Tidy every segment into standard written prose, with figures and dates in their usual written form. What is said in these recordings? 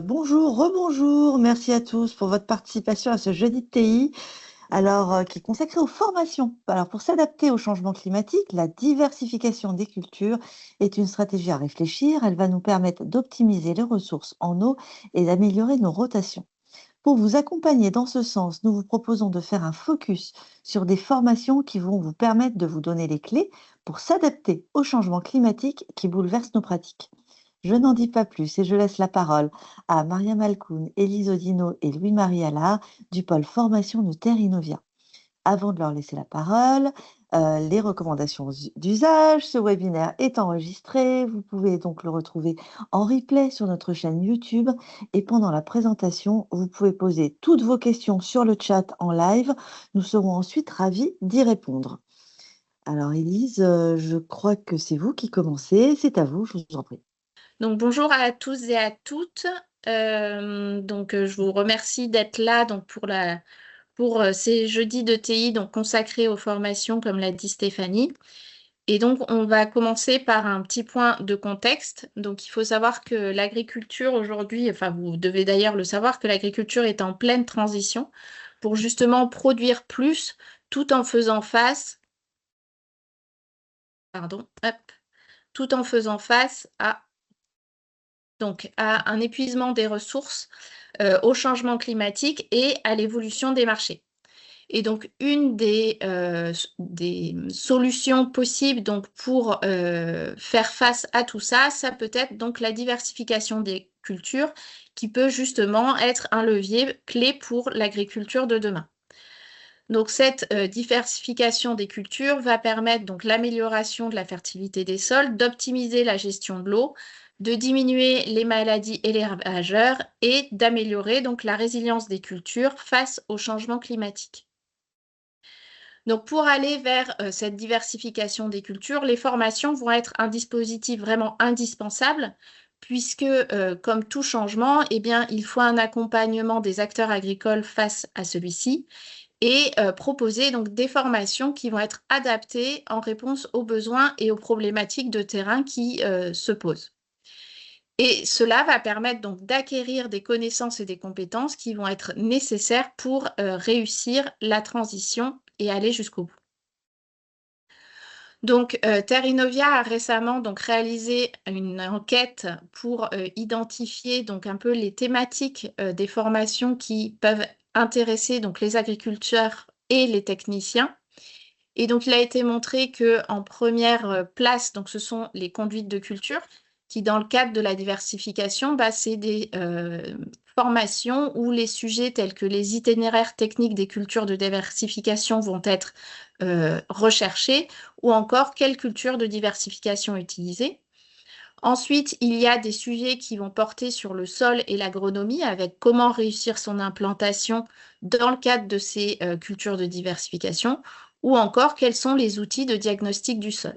Bonjour, rebonjour, merci à tous pour votre participation à ce jeudi de TI, qui est consacré aux formations. Alors, pour s'adapter au changement climatique, la diversification des cultures est une stratégie à réfléchir. Elle va nous permettre d'optimiser les ressources en eau et d'améliorer nos rotations. Pour vous accompagner dans ce sens, nous vous proposons de faire un focus sur des formations qui vont vous permettre de vous donner les clés pour s'adapter au changement climatique qui bouleverse nos pratiques. Je n'en dis pas plus et je laisse la parole à Mariam Alcoun, Élise Odino et Louis-Marie Allard du pôle formation de Terre Innovia. Avant de leur laisser la parole, les recommandations d'usage, ce webinaire est enregistré. Vous pouvez donc le retrouver en replay sur notre chaîne YouTube. Et pendant la présentation, vous pouvez poser toutes vos questions sur le chat en live. Nous serons ensuite ravis d'y répondre. Alors, Élise, je crois que c'est vous qui commencez. C'est à vous, je vous en prie. Donc bonjour à tous et à toutes. Je vous remercie d'être là pour ces jeudis de TI consacrés aux formations, comme l'a dit Stéphanie. Et donc on va commencer par un petit point de contexte. Donc il faut savoir que l'agriculture aujourd'hui, enfin vous devez d'ailleurs le savoir, que l'agriculture est en pleine transition pour justement produire plus tout en faisant face, tout en faisant face à un épuisement des ressources, au changement climatique et à l'évolution des marchés. Et donc, une des solutions possibles pour faire face à tout ça, ça peut être donc la diversification des cultures, qui peut justement être un levier clé pour l'agriculture de demain. Donc, cette diversification des cultures va permettre donc l'amélioration de la fertilité des sols, d'optimiser la gestion de l'eau, de diminuer les maladies et les ravageurs et d'améliorer donc la résilience des cultures face au changement climatique. Donc, pour aller vers cette diversification des cultures, les formations vont être un dispositif vraiment indispensable, puisque, comme tout changement, eh bien, il faut un accompagnement des acteurs agricoles face à celui-ci et proposer donc des formations qui vont être adaptées en réponse aux besoins et aux problématiques de terrain qui se posent. Et cela va permettre donc d'acquérir des connaissances et des compétences qui vont être nécessaires pour réussir la transition et aller jusqu'au bout. Donc, Terre Innovia a récemment réalisé une enquête pour identifier un peu les thématiques des formations qui peuvent intéresser les agriculteurs et les techniciens. Et donc, il a été montré qu'en première place, ce sont les conduites de culture, qui, dans le cadre de la diversification, c'est des formations où les sujets tels que les itinéraires techniques des cultures de diversification vont être recherchés, ou encore quelle culture de diversification utiliser. Ensuite, il y a des sujets qui vont porter sur le sol et l'agronomie, avec comment réussir son implantation dans le cadre de ces cultures de diversification, ou encore quels sont les outils de diagnostic du sol.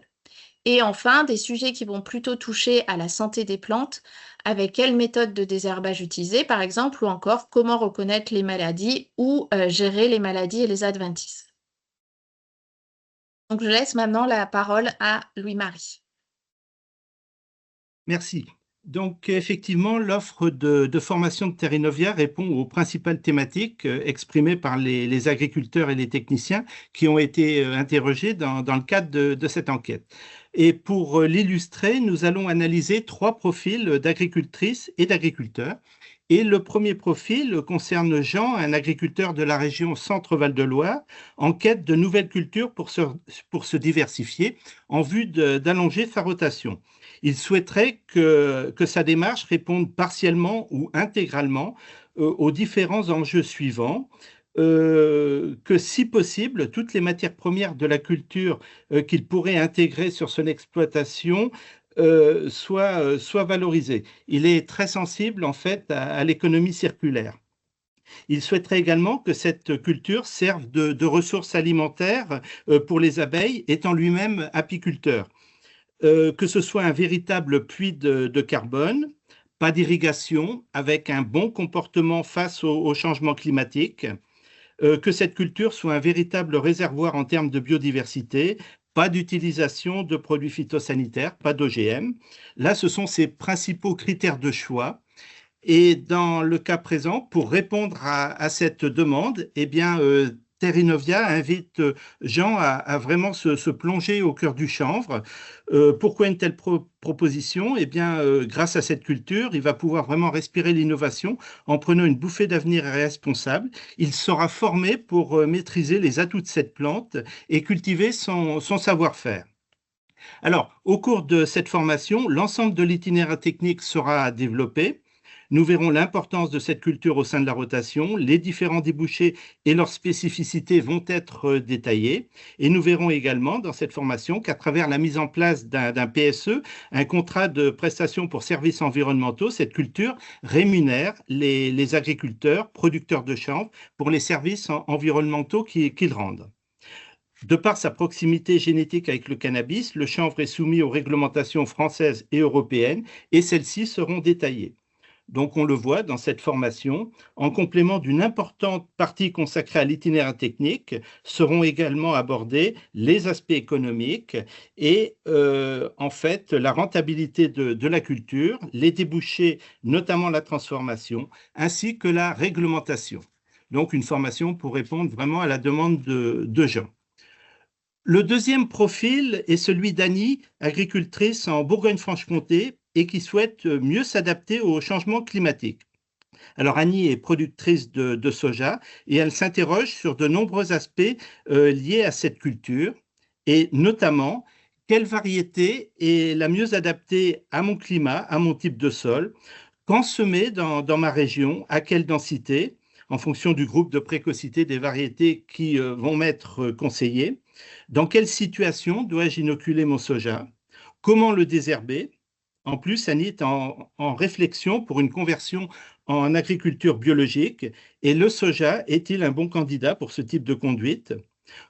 Et enfin, des sujets qui vont plutôt toucher à la santé des plantes, avec quelle méthode de désherbage utiliser, par exemple, ou encore comment reconnaître les maladies ou gérer les maladies et les adventices. Donc, je laisse maintenant la parole à Louis-Marie. Merci. Donc, effectivement, l'offre de formation de Terre Innovia répond aux principales thématiques exprimées par les agriculteurs et les techniciens qui ont été interrogés dans le cadre de cette enquête. Et pour l'illustrer, nous allons analyser 3 profils d'agricultrices et d'agriculteurs. Et le premier profil concerne Jean, un agriculteur de la région Centre-Val de Loire, en quête de nouvelles cultures pour se diversifier en vue d'allonger sa rotation. Il souhaiterait que sa démarche réponde partiellement ou intégralement aux différents enjeux suivants, que si possible, toutes les matières premières de la culture qu'il pourrait intégrer sur son exploitation soient valorisées. Il est très sensible en fait à l'économie circulaire. Il souhaiterait également que cette culture serve de ressource alimentaire pour les abeilles, étant lui-même apiculteur. Que ce soit un véritable puits de carbone, pas d'irrigation, avec un bon comportement face au changement climatique, que cette culture soit un véritable réservoir en termes de biodiversité, pas d'utilisation de produits phytosanitaires, pas d'OGM. Là, ce sont ses principaux critères de choix. Et dans le cas présent, pour répondre à cette demande, eh bien, Terrinovia invite Jean à vraiment se plonger au cœur du chanvre. Pourquoi une telle proposition? Eh bien, grâce à cette culture, il va pouvoir vraiment respirer l'innovation en prenant une bouffée d'avenir responsable. Il sera formé pour maîtriser les atouts de cette plante et cultiver son savoir-faire. Alors, au cours de cette formation, l'ensemble de l'itinéraire technique sera développé. Nous verrons l'importance de cette culture au sein de la rotation, les différents débouchés et leurs spécificités vont être détaillés. Et nous verrons également dans cette formation qu'à travers la mise en place d'un PSE, un contrat de prestation pour services environnementaux, cette culture rémunère les agriculteurs, producteurs de chanvre pour les services environnementaux qu'ils rendent. De par sa proximité génétique avec le cannabis, le chanvre est soumis aux réglementations françaises et européennes et celles-ci seront détaillées. Donc on le voit dans cette formation, en complément d'une importante partie consacrée à l'itinéraire technique, seront également abordés les aspects économiques et en fait la rentabilité de la culture, les débouchés, notamment la transformation, ainsi que la réglementation. Donc une formation pour répondre vraiment à la demande de Jean. Le deuxième profil est celui d'Annie, agricultrice en Bourgogne-Franche-Comté et qui souhaite mieux s'adapter au changement climatique. Alors Annie est productrice de soja et elle s'interroge sur de nombreux aspects liés à cette culture et notamment quelle variété est la mieux adaptée à mon climat, à mon type de sol, quand semer dans ma région, à quelle densité, en fonction du groupe de précocité des variétés qui vont m'être conseillées. Dans quelle situation dois-je inoculer mon soja? Comment le désherber? En plus, Annie est en réflexion pour une conversion en agriculture biologique. Et le soja est-il un bon candidat pour ce type de conduite?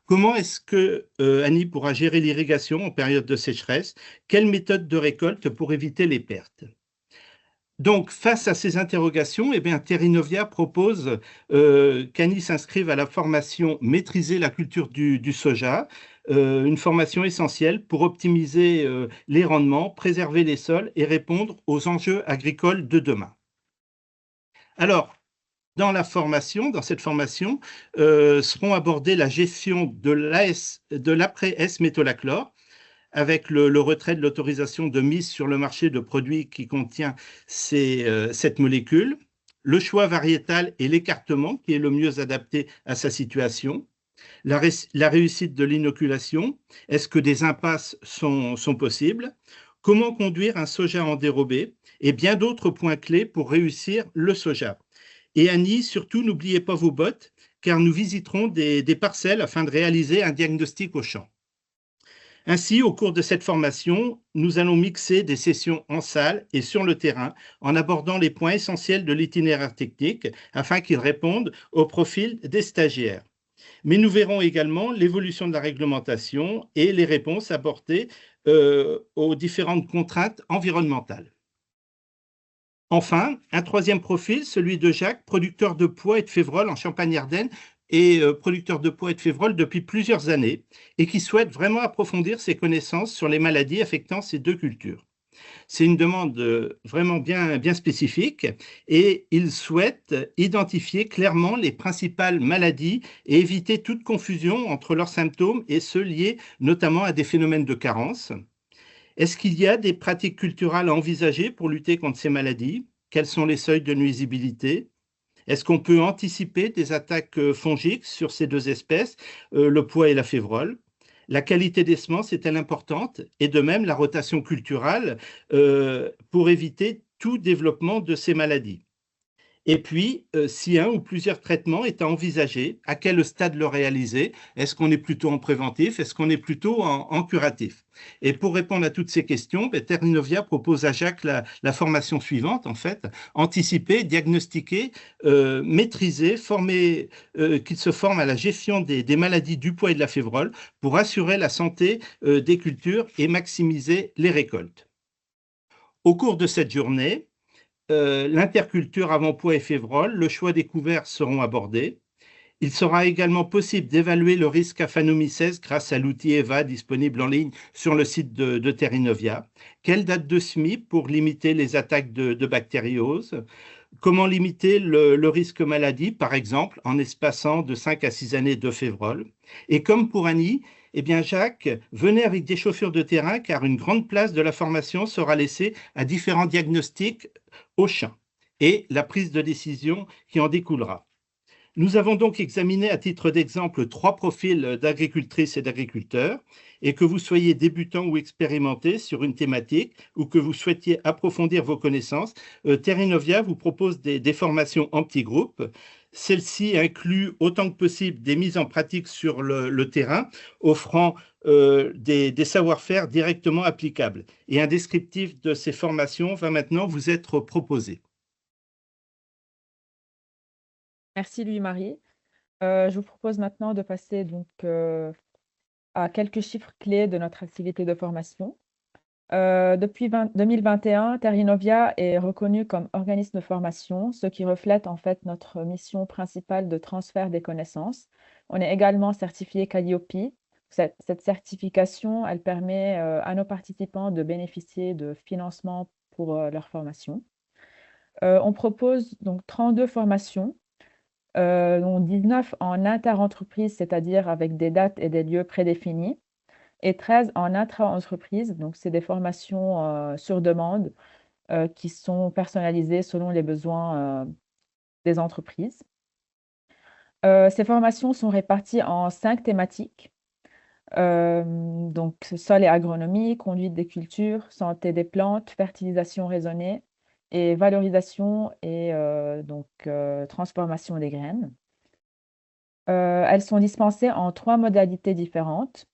Comment est-ce que Annie pourra gérer l'irrigation en période de sécheresse? Quelle méthode de récolte pour éviter les pertes? Donc, face à ces interrogations, eh bien, Terrinovia propose qu'Annie s'inscrive à la formation Maîtriser la culture du soja, une formation essentielle pour optimiser les rendements, préserver les sols et répondre aux enjeux agricoles de demain. Alors, dans cette formation, seront abordées la gestion de l'après-S métolachlore, avec le retrait de l'autorisation de mise sur le marché de produits qui contient cette molécule, le choix variétal et l'écartement qui est le mieux adapté à sa situation, la réussite de l'inoculation, est-ce que des impasses sont possibles, comment conduire un soja en dérobé et bien d'autres points clés pour réussir le soja. Et Annie, surtout, n'oubliez pas vos bottes, car nous visiterons des parcelles afin de réaliser un diagnostic au champ. Ainsi, au cours de cette formation, nous allons mixer des sessions en salle et sur le terrain en abordant les points essentiels de l'itinéraire technique afin qu'ils répondent au profil des stagiaires. Mais nous verrons également l'évolution de la réglementation et les réponses apportées aux différentes contraintes environnementales. Enfin, un troisième profil, celui de Jacques, producteur de pois et de févrole en Champagne-Ardenne et producteur de pois et de févrole depuis plusieurs années et qui souhaite vraiment approfondir ses connaissances sur les maladies affectant ces deux cultures. C'est une demande vraiment bien spécifique et il souhaite identifier clairement les principales maladies et éviter toute confusion entre leurs symptômes et ceux liés notamment à des phénomènes de carence. Est-ce qu'il y a des pratiques culturales à envisager pour lutter contre ces maladies? Quels sont les seuils de nuisibilité? Est-ce qu'on peut anticiper des attaques fongiques sur ces deux espèces, le pois et la févrole? La qualité des semences est-elle importante? Et de même, la rotation culturale pour éviter tout développement de ces maladies. Et puis, si un ou plusieurs traitements est à envisager, à quel stade le réaliser? Est-ce qu'on est plutôt en préventif? Est-ce qu'on est plutôt en curatif? Et pour répondre à toutes ces questions, Terrinovia propose à Jacques la formation suivante, en fait, anticiper, diagnostiquer, maîtriser, qu'il se forme à la gestion des maladies du pois et de la févrole pour assurer la santé des cultures et maximiser les récoltes. Au cours de cette journée, l'interculture avant pois et févrole, le choix des couverts seront abordés. Il sera également possible d'évaluer le risque aphanomycèse grâce à l'outil EVA disponible en ligne sur le site de Terrinovia. Quelle date de semis pour limiter les attaques de bactériose? Comment limiter le risque maladie, par exemple, en espaçant de 5 à 6 années de févrole. Et comme pour Annie, eh bien Jacques, venez avec des chaussures de terrain car une grande place de la formation sera laissée à différents diagnostics au champ et la prise de décision qui en découlera. Nous avons donc examiné à titre d'exemple 3 profils d'agricultrices et d'agriculteurs, et que vous soyez débutant ou expérimenté sur une thématique ou que vous souhaitiez approfondir vos connaissances, Terrinovia vous propose des formations en petits groupes. Celles-ci incluent autant que possible des mises en pratique sur le terrain, offrant des savoir-faire directement applicables. Et un descriptif de ces formations va maintenant vous être proposé. Merci Louis-Marie. Je vous propose maintenant de passer donc à quelques chiffres clés de notre activité de formation. Depuis 2021, Terrinovia est reconnu comme organisme de formation, ce qui reflète en fait notre mission principale de transfert des connaissances. On est également certifié Calliope. Cette certification, elle permet à nos participants de bénéficier de financement pour leur formation. On propose donc 32 formations, dont 19 en inter-entreprise, c'est-à-dire avec des dates et des lieux prédéfinis, et 13 en intra-entreprise, donc c'est des formations sur demande qui sont personnalisées selon les besoins des entreprises. Ces formations sont réparties en 5 thématiques, donc sol et agronomie, conduite des cultures, santé des plantes, fertilisation raisonnée et valorisation et transformation des graines. Elles sont dispensées en 3 modalités différentes,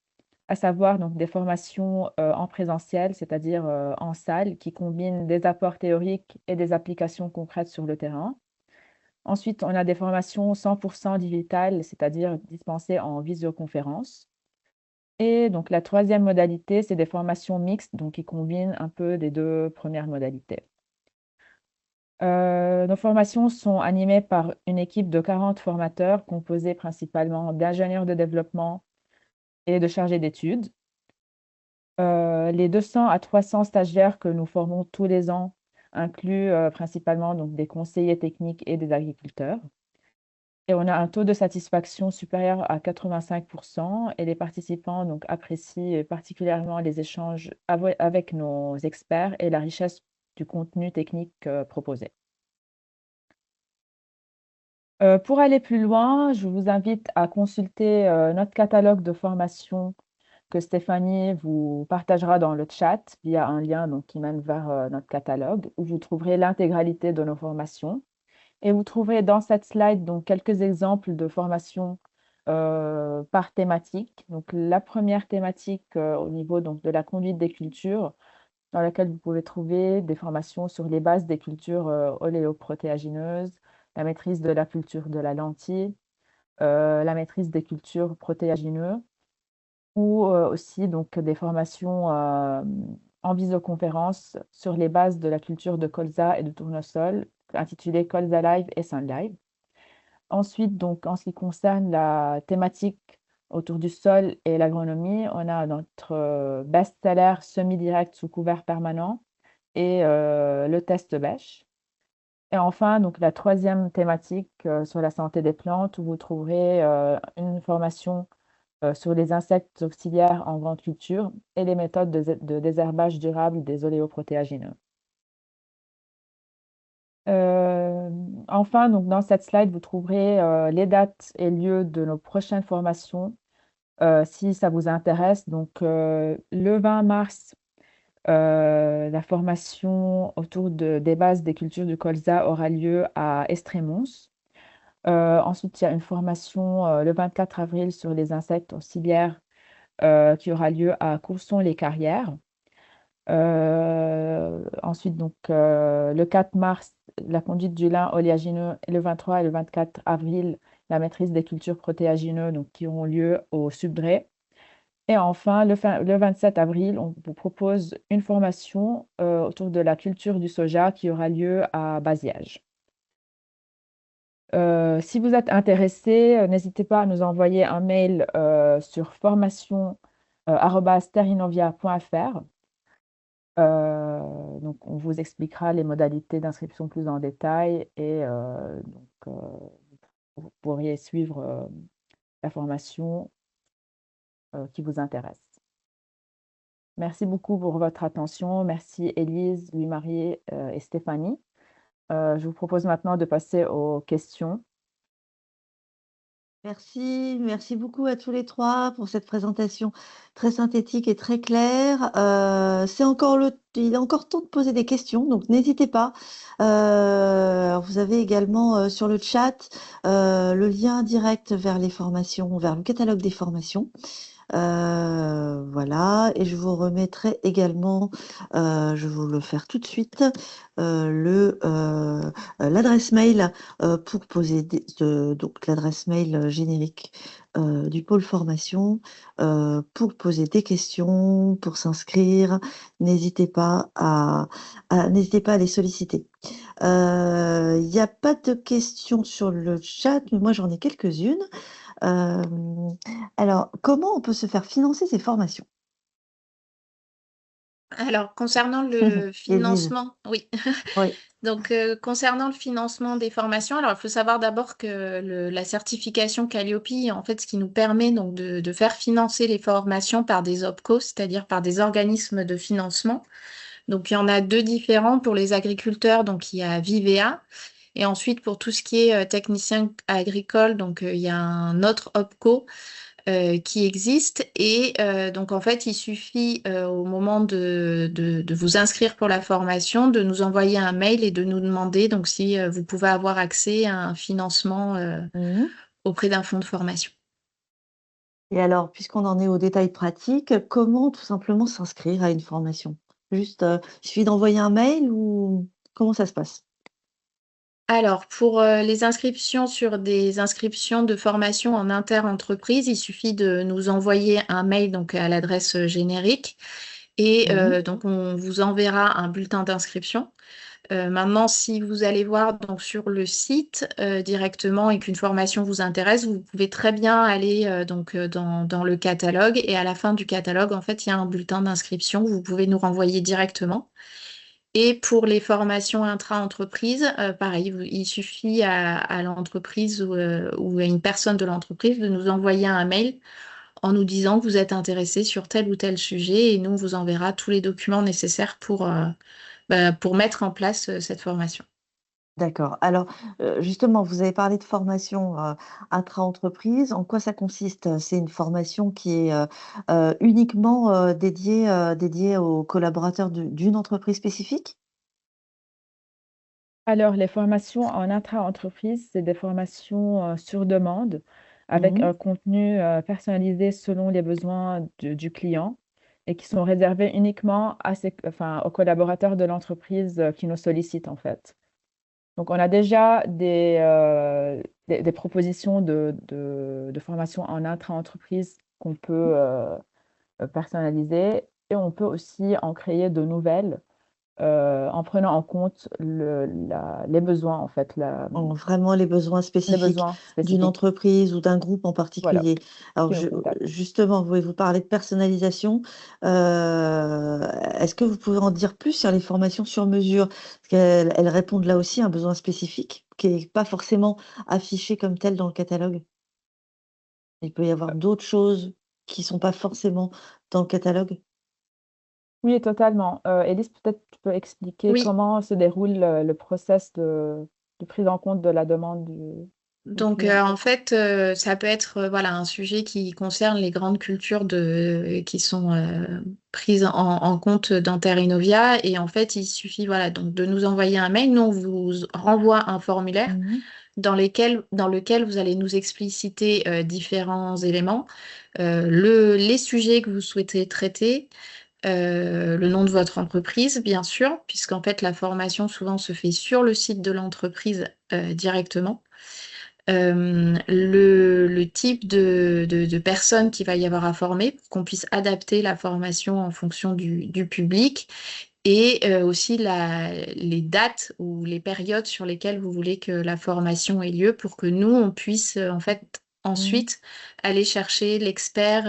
à savoir donc des formations en présentiel, c'est-à-dire en salle, qui combinent des apports théoriques et des applications concrètes sur le terrain. Ensuite, on a des formations 100% digitales, c'est-à-dire dispensées en visioconférence. Et donc la troisième modalité, c'est des formations mixtes, donc qui combinent un peu des 2 premières modalités. Nos formations sont animées par une équipe de 40 formateurs composée principalement d'ingénieurs de développement et de chargés d'études. Les 200 à 300 stagiaires que nous formons tous les ans incluent principalement donc, des conseillers techniques et des agriculteurs. Et on a un taux de satisfaction supérieur à 85% et les participants donc, apprécient particulièrement les échanges avec nos experts et la richesse du contenu technique proposé. Pour aller plus loin, je vous invite à consulter notre catalogue de formation que Stéphanie vous partagera dans le chat via un lien donc, qui mène vers notre catalogue, où vous trouverez l'intégralité de nos formations. Et vous trouverez dans cette slide donc, quelques exemples de formations par thématique. Donc, la première thématique au niveau donc, de la conduite des cultures, dans laquelle vous pouvez trouver des formations sur les bases des cultures oléoprotéagineuses, la maîtrise de la culture de la lentille, la maîtrise des cultures protéagineuses, ou aussi donc, des formations en visioconférence sur les bases de la culture de colza et de tournesol, intitulées Colza Live et Sun Live. Ensuite, donc, en ce qui concerne la thématique autour du sol et l'agronomie, on a notre best-seller semi-direct sous couvert permanent et le test bêche. Et enfin, donc, la troisième thématique sur la santé des plantes, où vous trouverez une formation sur les insectes auxiliaires en grande culture et les méthodes de désherbage durable des oléoprotéagineux. Enfin, donc, dans cette slide, vous trouverez les dates et lieux de nos prochaines formations, si ça vous intéresse. Donc, le 20 mars, la formation autour des bases des cultures du colza aura lieu à Estrémons. Ensuite, il y a une formation le 24 avril sur les insectes auxiliaires qui aura lieu à Courson-les-Carrières. Ensuite, donc, le 4 mars, la conduite du lin oléagineux, et le 23 et le 24 avril, la maîtrise des cultures protéagineuses donc, qui auront lieu au Subdré. Et enfin, le 27 avril, on vous propose une formation autour de la culture du soja qui aura lieu à Baziège. Si vous êtes intéressé, n'hésitez pas à nous envoyer un mail sur formation@terrinovia.fr. Donc, on vous expliquera les modalités d'inscription plus en détail et vous pourriez suivre la formation qui vous intéresse. Merci beaucoup pour votre attention. Merci Élise, Louis-Marie et Stéphanie. Je vous propose maintenant de passer aux questions. Merci beaucoup à tous les trois pour cette présentation très synthétique et très claire. Il est encore temps de poser des questions, donc n'hésitez pas. Vous avez également sur le chat le lien direct vers les formations, vers le catalogue des formations. Voilà, et je vous remettrai également, je vais vous le faire tout de suite, l'adresse mail pour poser donc l'adresse mail générique du pôle formation pour poser des questions, pour s'inscrire. N'hésitez pas n'hésitez pas à les solliciter. Il n'y a pas de questions sur le chat, mais moi j'en ai quelques-unes. Alors, comment on peut se faire financer ces formations? Alors, concernant le Élise. financement, oui. Oui. Donc, concernant le financement des formations, alors il faut savoir d'abord que la certification Calliope, en fait, ce qui nous permet donc de faire financer les formations par des OPCO, c'est-à-dire par des organismes de financement. Donc, il y en a deux différents pour les agriculteurs. Donc, il y a Vivea. Et ensuite, pour tout ce qui est technicien agricole, donc il y a un autre OPCO qui existe. Et donc, en fait, il suffit au moment de vous inscrire pour la formation, de nous envoyer un mail et de nous demander donc, si vous pouvez avoir accès à un financement Mhm. auprès d'un fonds de formation. Et alors, puisqu'on en est aux détails pratiques, comment tout simplement s'inscrire à une formation? Juste, il suffit d'envoyer un mail ou comment ça se passe? Alors, pour les inscriptions sur des inscriptions de formation en inter-entreprise, il suffit de nous envoyer un mail donc, à l'adresse générique et Mhm. donc on vous enverra un bulletin d'inscription. Maintenant, si vous allez voir donc, sur le site directement et qu'une formation vous intéresse, vous pouvez très bien aller dans le catalogue et à la fin du catalogue, en fait, il y a un bulletin d'inscription que vous pouvez nous renvoyer directement. Et pour les formations intra-entreprise, pareil, il suffit à l'entreprise ou à une personne de l'entreprise de nous envoyer un mail en nous disant que vous êtes intéressé sur tel ou tel sujet et nous, on vous enverra tous les documents nécessaires pour mettre en place cette formation. D'accord. Alors, justement, vous avez parlé de formation intra-entreprise. En quoi ça consiste? C'est une formation qui est uniquement dédiée aux collaborateurs d'une entreprise spécifique? Alors, les formations en intra-entreprise, c'est des formations sur demande avec Mhm. un contenu personnalisé selon les besoins du client et qui sont réservés uniquement aux collaborateurs de l'entreprise qui nous sollicitent en fait. Donc, on a déjà des propositions de formation en intra-entreprise qu'on peut personnaliser et on peut aussi en créer de nouvelles en prenant en compte les besoins, en fait, Vraiment les besoins les spécifiques besoins d'une spécifiques. entreprise ou d'un groupe en Voilà, particulier. Alors, qui nous contactent. justement, vous parlez de personnalisation. Est-ce que vous pouvez en dire plus sur les formations sur mesure? Parce qu'elles répondent là aussi à un besoin spécifique qui n'est pas forcément affiché comme tel dans le catalogue. Il peut y avoir d'autres choses qui sont pas forcément dans le catalogue. Oui, totalement. Élise, peut-être tu peux expliquer Oui, comment se déroule le process de prise en compte de la demande du donc client? en fait, ça peut être voilà, un sujet qui concerne les grandes cultures qui sont prises en compte dans Terra Innovia. Et en fait, il suffit voilà, donc, de nous envoyer un mail. Nous, on vous renvoie un formulaire Mhm. dans lequel vous allez nous expliciter différents éléments, les sujets que vous souhaitez traiter, le nom de votre entreprise, bien sûr, puisqu'en fait, la formation souvent se fait sur le site de l'entreprise directement. Le type de personnes qu'il va y avoir à former pour qu'on puisse adapter la formation en fonction du public et aussi les dates ou les périodes sur lesquelles vous voulez que la formation ait lieu pour que nous, on puisse en fait ensuite aller chercher l'expert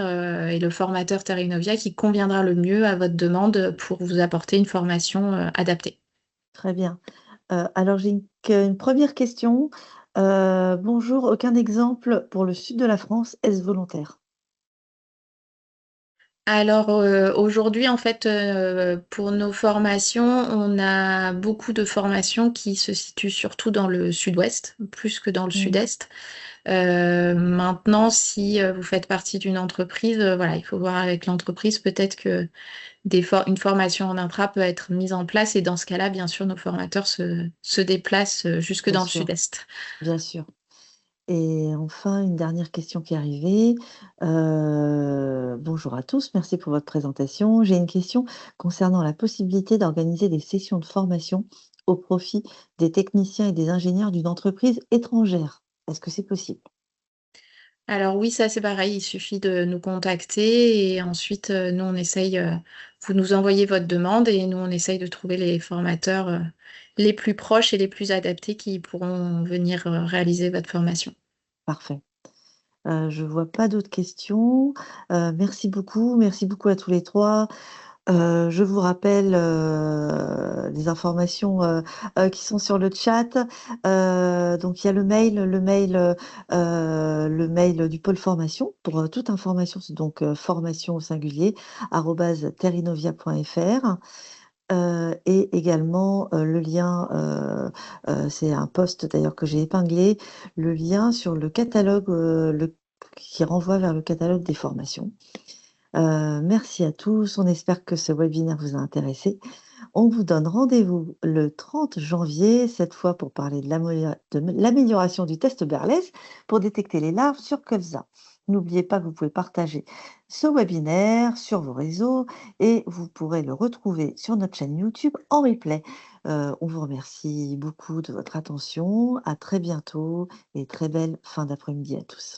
et le formateur Terrinovia qui conviendra le mieux à votre demande pour vous apporter une formation adaptée. Très bien. Alors j'ai une première question. Bonjour, aucun exemple pour le sud de la France, est-ce volontaire? Alors aujourd'hui, en fait, pour nos formations, on a beaucoup de formations qui se situent surtout dans le sud-ouest, plus que dans le Mmh. sud-est. Maintenant, si vous faites partie d'une entreprise, voilà, il faut voir avec l'entreprise, peut-être que une formation en intra peut être mise en place et dans ce cas-là, bien sûr, nos formateurs se déplacent jusque Bien dans le sûr, sud-est. bien sûr. Et enfin, une dernière question qui est arrivée. Bonjour à tous, merci pour votre présentation. J'ai une question concernant la possibilité d'organiser des sessions de formation au profit des techniciens et des ingénieurs d'une entreprise étrangère. Est-ce que c'est possible? Alors oui, ça c'est pareil, il suffit de nous contacter et ensuite nous on essaye, vous nous envoyez votre demande et nous on essaye de trouver les formateurs les plus proches et les plus adaptés qui pourront venir réaliser votre formation. Parfait. Je vois pas d'autres questions. Merci beaucoup à tous les 3. Je vous rappelle, les informations, qui sont sur le chat. Donc il y a le mail du pôle formation pour, toute information, c'est donc, formation au singulier @terrinovia.fr. Et également, le lien, c'est un post d'ailleurs que j'ai épinglé, le lien sur le catalogue, qui renvoie vers le catalogue des formations. Merci à tous, on espère que ce webinaire vous a intéressé. On vous donne rendez-vous le 30 janvier, cette fois pour parler de l'amélioration du test Berlès pour détecter les larves sur colza. N'oubliez pas que vous pouvez partager ce webinaire sur vos réseaux et vous pourrez le retrouver sur notre chaîne YouTube en replay. On vous remercie beaucoup de votre attention. À très bientôt et très belle fin d'après-midi à tous.